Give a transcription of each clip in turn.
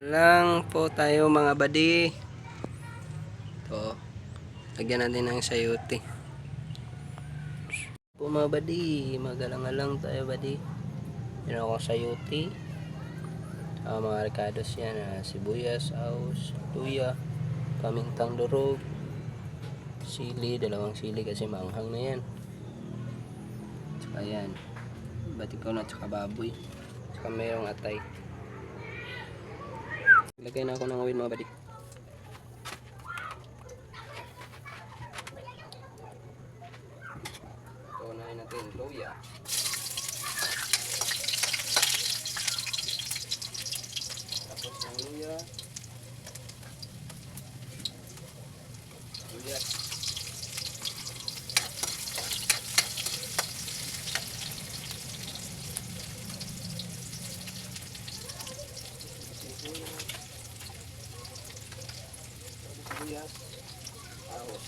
Lang po tayo mga badi. Ito, lagyan natin ng sayote. Po mga badi, magalang-alang tayo badi. Yan ako sayote. Mga rekados yan, sibuyas, aus, luya, pamintang durog, sili, dalawang sili kasi maanghang na yan. Tsaka yan, batikaw na tsaka baboy. Tsaka mayroong atay. Lagay na ako ng awin mga badi. Unahin natin luya. Tapos ng luya. Luya. Sibuyas. Aos.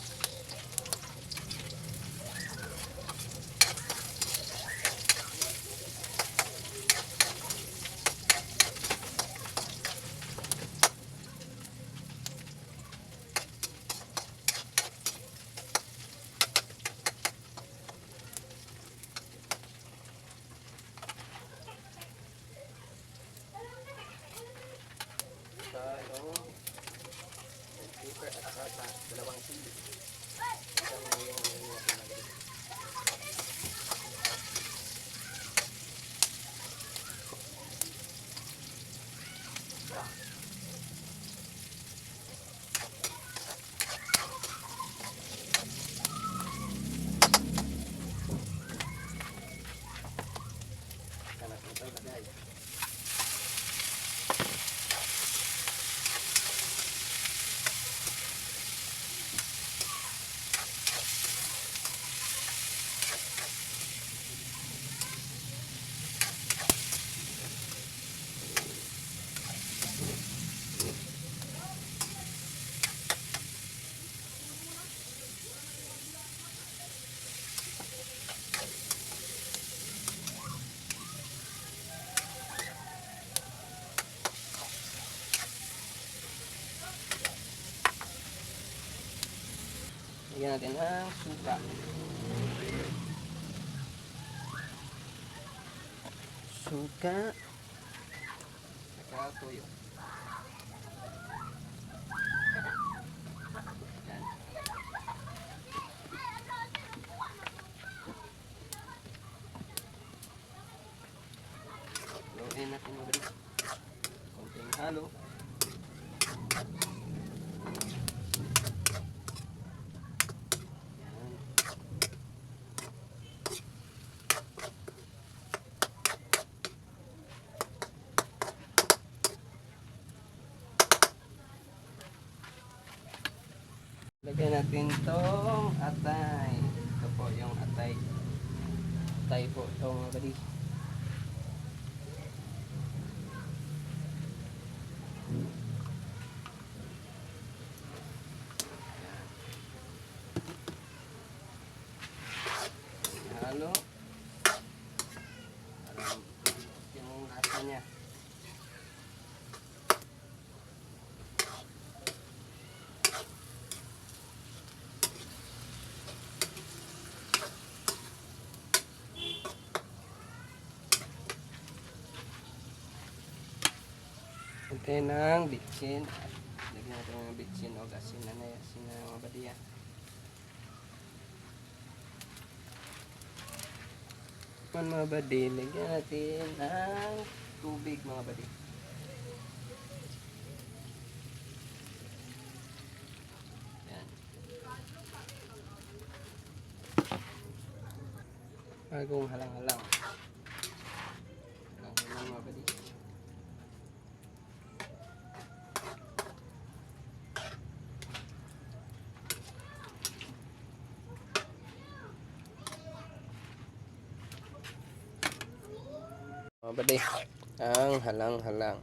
Pepper at saka dalawang sili. Isang yung natin lagi. Kanak ito lagay. Lagyan natin ang suka. Suka. Saka toyo. Yan. Haluin natin mga bari. Konting halo. Lagyan natin tong atay. Ito po yung atay. Atay po ito mga badi. Halo. Parang yung lasa niya. Kunti ng bitsin. Lagyan natin ng bitsin o asin na asin na mga badiya. Mga badi, lagyan natin ng tubig mga badi. Yan. Bagong halang-halang. Halang-halang mga badi. Mga badi, ang halang-halang.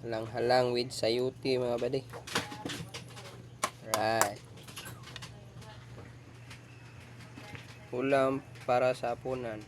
Halang-halang with sayote mga badi. Right. Ulam para sa hapunan.